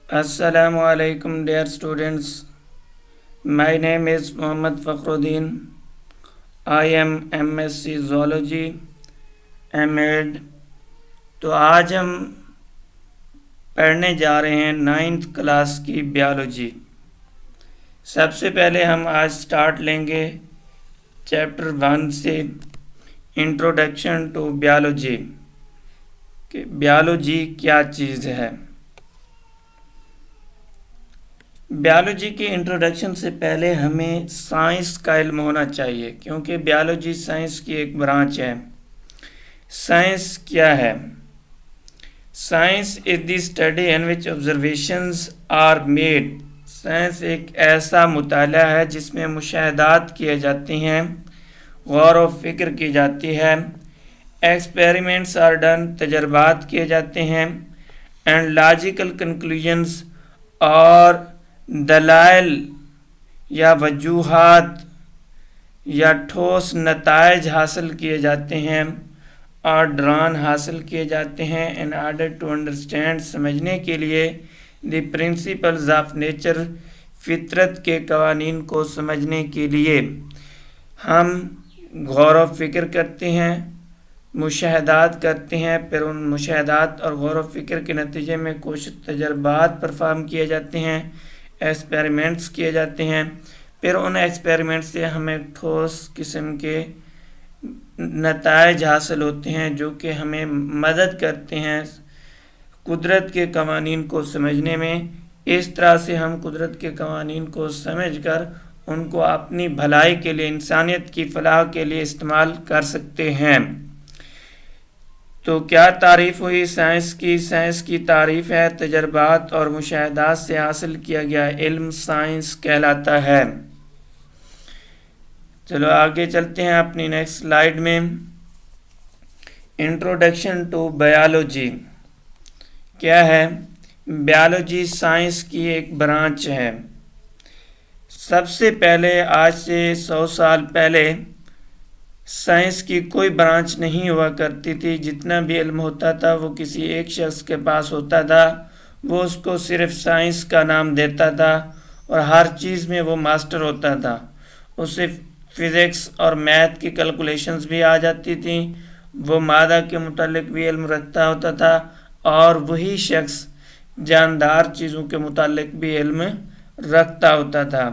Assalamu alaikum dear students. My name is Mohammad Fakhruddin. I am MSc Zoology M.Ed. تو آج ہم پڑھنے جا رہے ہیں 9th کلاس کی بیالوجی۔ سب سے پہلے ہم آج سٹارٹ لیں گے چیپٹر 1 سے، انٹروڈکشن ٹو بیالوجی، کہ بیالوجی کیا چیز ہے۔ بیالوجی کی انٹروڈکشن سے پہلے ہمیں سائنس کا علم ہونا چاہیے، کیونکہ بیالوجی سائنس کی ایک برانچ ہے۔ سائنس کیا ہے؟ Science is the study in which observations are made. Science ایک ایسا مطالعہ ہے جس میں مشاہدات کیے جاتے ہیں، غور و فکر کی جاتی ہے، ایکسپیریمنٹس آر ڈن، تجربات کیے جاتے ہیں، اینڈ لاجیکل کنکلوژنز اور دلائل یا وجوہات یا ٹھوس نتائج حاصل کیے جاتے ہیں اور ڈران حاصل کیے جاتے ہیں ان آرڈر ٹو انڈرسٹینڈ، سمجھنے کے لیے، دی پرنسپلز آف نیچر، فطرت کے قوانین کو سمجھنے کے لیے ہم غور و فکر کرتے ہیں، مشاہدات کرتے ہیں، پھر ان مشاہدات اور غور و فکر کے نتیجے میں کچھ تجربات پرفارم کیے جاتے ہیں، ایکسپیریمنٹس کیے جاتے ہیں، پھر ان ایکسپیریمنٹ سے ہمیں ٹھوس قسم کے نتائج حاصل ہوتے ہیں جو کہ ہمیں مدد کرتے ہیں قدرت کے قوانین کو سمجھنے میں۔ اس طرح سے ہم قدرت کے قوانین کو سمجھ کر ان کو اپنی بھلائی کے لیے، انسانیت کی فلاح کے لیے استعمال کر سکتے ہیں۔ تو کیا تعریف ہوئی سائنس کی؟ سائنس کی تعریف ہے تجربات اور مشاہدات سے حاصل کیا گیا علم سائنس کہلاتا ہے۔ چلو آگے چلتے ہیں اپنی نیکسٹ سلائیڈ میں۔ انٹروڈکشن ٹو بیالوجی کیا ہے؟ بیالوجی سائنس کی ایک برانچ ہے۔ سب سے پہلے، آج سے 100 سال پہلے، سائنس کی کوئی برانچ نہیں ہوا کرتی تھی۔ جتنا بھی علم ہوتا تھا وہ کسی ایک شخص کے پاس ہوتا تھا، وہ اس کو صرف سائنس کا نام دیتا تھا اور ہر چیز میں وہ ماسٹر ہوتا تھا۔ اسے فزکس اور میتھ کی کیلکولیشنز بھی آ جاتی تھیں، وہ مادہ کے متعلق بھی علم رکھتا ہوتا تھا، اور وہی شخص جاندار چیزوں کے متعلق بھی علم رکھتا ہوتا تھا،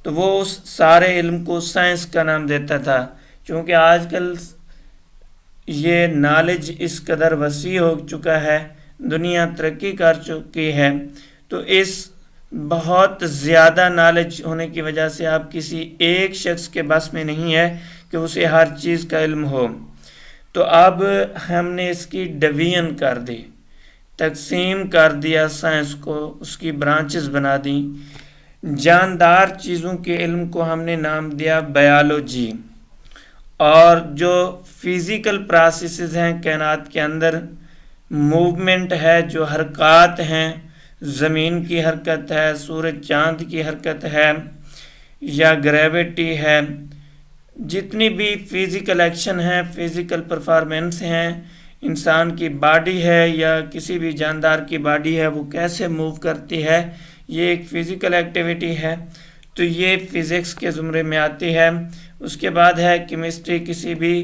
تو وہ اس سارے علم کو سائنس کا نام دیتا تھا۔ چونکہ آج کل یہ نالج اس قدر وسیع ہو چکا ہے، دنیا ترقی کر چکی ہے، تو اس بہت زیادہ نالج ہونے کی وجہ سے اب کسی ایک شخص کے بس میں نہیں ہے کہ اسے ہر چیز کا علم ہو۔ تو اب ہم نے اس کی ڈویژن کر دی، تقسیم کر دیا سائنس کو، اس کی برانچز بنا دیں۔ جاندار چیزوں کے علم کو ہم نے نام دیا بیالوجی، اور جو فزیکل پروسیسز ہیں کائنات کے اندر، موومنٹ ہے، جو حرکات ہیں، زمین کی حرکت ہے، سورج چاند کی حرکت ہے، یا گریویٹی ہے، جتنی بھی فزیکل ایکشن ہیں، فزیکل پرفارمنس ہیں، انسان کی باڈی ہے یا کسی بھی جاندار کی باڈی ہے، وہ کیسے موو کرتی ہے، یہ ایک فزیکل ایکٹیویٹی ہے، تو یہ فزکس کے زمرے میں آتی ہے۔ اس کے بعد ہے کیمسٹری، کسی بھی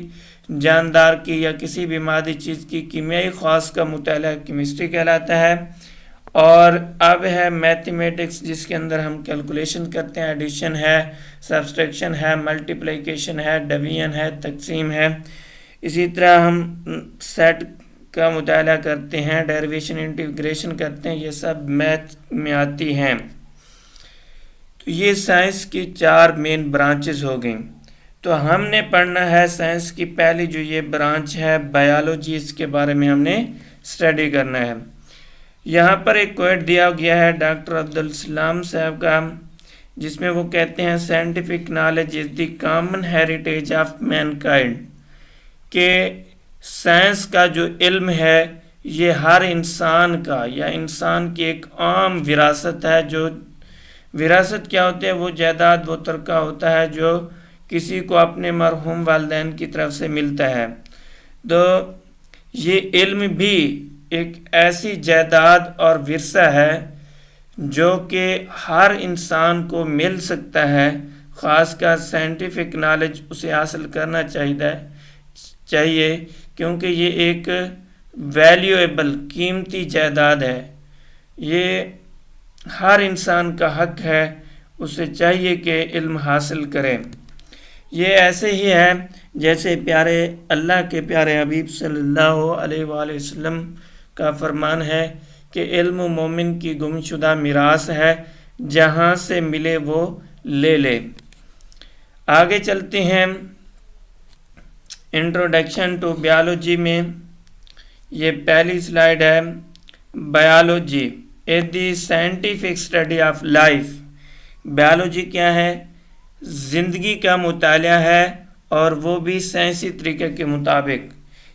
جاندار کی یا کسی بھی مادی چیز کی کیمیائی خواص کا مطالعہ کیمسٹری کہلاتا ہے۔ اور اب ہے میتھمیٹکس، جس کے اندر ہم کیلکولیشن کرتے ہیں، ایڈیشن ہے، سبسٹریکشن ہے، ملٹیپلیکیشن ہے، ڈویژن ہے، تقسیم ہے۔ اسی طرح ہم سیٹ کا مطالعہ کرتے ہیں، ڈیریویشن، انٹیگریشن کرتے ہیں، یہ سب میتھ میں آتی ہیں۔ تو یہ سائنس کی 4 مین برانچز ہو گئیں۔ تو ہم نے پڑھنا ہے سائنس کی پہلی جو یہ برانچ ہے بیالوجی، اس کے بارے میں ہم نے اسٹڈی کرنا ہے۔ یہاں پر ایک کوٹ دیا گیا ہے ڈاکٹر عبدالسلام صاحب کا، جس میں وہ کہتے ہیں scientific knowledge is the common heritage of mankind, کہ سائنس کا جو علم ہے یہ ہر انسان کا یا انسان کی ایک عام وراثت ہے۔ جو وراثت کیا ہوتی ہے؟ وہ جائیداد، وہ ترکہ ہوتا ہے جو کسی کو اپنے مرحوم والدین کی طرف سے ملتا ہے۔ تو یہ علم بھی ایک ایسی جائیداد اور ورثہ ہے جو کہ ہر انسان کو مل سکتا ہے، خاص کر سائنٹیفک نالج اسے حاصل کرنا چاہیے کیونکہ یہ ایک ویلیویبل قیمتی جائیداد ہے۔ یہ ہر انسان کا حق ہے، اسے چاہیے کہ علم حاصل کرے۔ یہ ایسے ہی ہے جیسے اللہ کے پیارے حبیب صلی اللہ علیہ وآلہ وسلم کا فرمان ہے کہ علم مومن کی گمشدہ میراث ہے، جہاں سے ملے وہ لے لے۔ آگے چلتے ہیں انٹروڈکشن ٹو بیالوجی میں۔ یہ پہلی سلائیڈ ہے۔ Biology is the scientific study of life. Biology کیا ہے؟ زندگی کا مطالعہ ہے، اور وہ بھی سائنسی طریقے کے مطابق،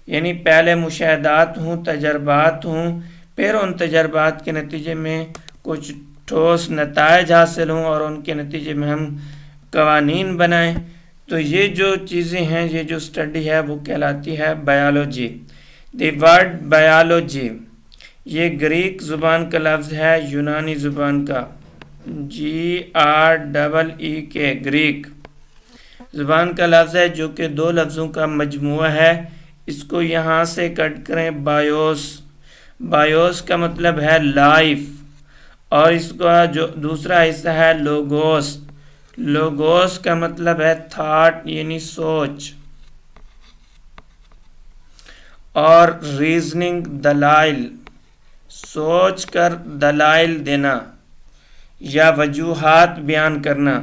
یعنی پہلے مشاہدات ہوں، تجربات ہوں، پھر ان تجربات کے نتیجے میں کچھ ٹھوس نتائج حاصل ہوں اور ان کے نتیجے میں ہم قوانین بنائیں۔ تو یہ جو چیزیں ہیں، یہ جو اسٹڈی ہے وہ کہلاتی ہے بایولوجی۔ دی ورڈ بایولوجی یہ گریک زبان کا لفظ ہے، یونانی زبان کا GREEK گریک زبان کا لفظ ہے، جو کہ دو لفظوں کا مجموعہ ہے۔ اس کو یہاں سے کٹ کریں بایوس۔ بایوس کا مطلب ہے لائف، اور اس کا جو دوسرا حصہ ہے لوگوس۔ لوگوس کا مطلب ہے تھاٹ، یعنی سوچ، اور ریزننگ دلائل، سوچ کر دلائل دینا یا وجوہات بیان کرنا۔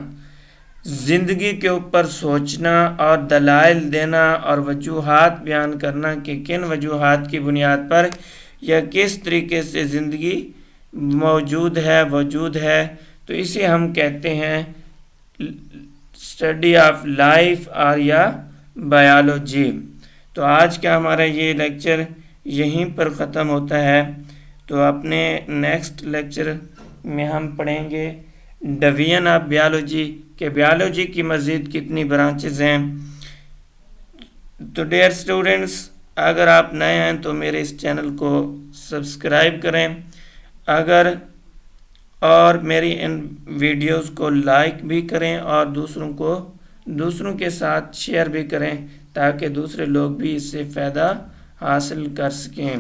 زندگی کے اوپر سوچنا اور دلائل دینا اور وجوہات بیان کرنا کہ کن وجوہات کی بنیاد پر یا کس طریقے سے زندگی موجود ہے، تو اسے ہم کہتے ہیں اسٹڈی آف لائف اور یا بایولوجی۔ تو آج کا ہمارا یہ لیکچر یہیں پر ختم ہوتا ہے۔ تو اپنے نیکسٹ لیکچر میں ہم پڑھیں گے ڈویژن آف بیالوجی، کہ بیالوجی کی مزید کتنی برانچز ہیں۔ تو ڈیئر اسٹوڈنٹس، اگر آپ نئے ہیں تو میرے اس چینل کو سبسکرائب کریں، اور میری ان ویڈیوز کو لائک بھی کریں اور دوسروں کے ساتھ شیئر بھی کریں، تاکہ دوسرے لوگ بھی اس سے فائدہ حاصل کر سکیں۔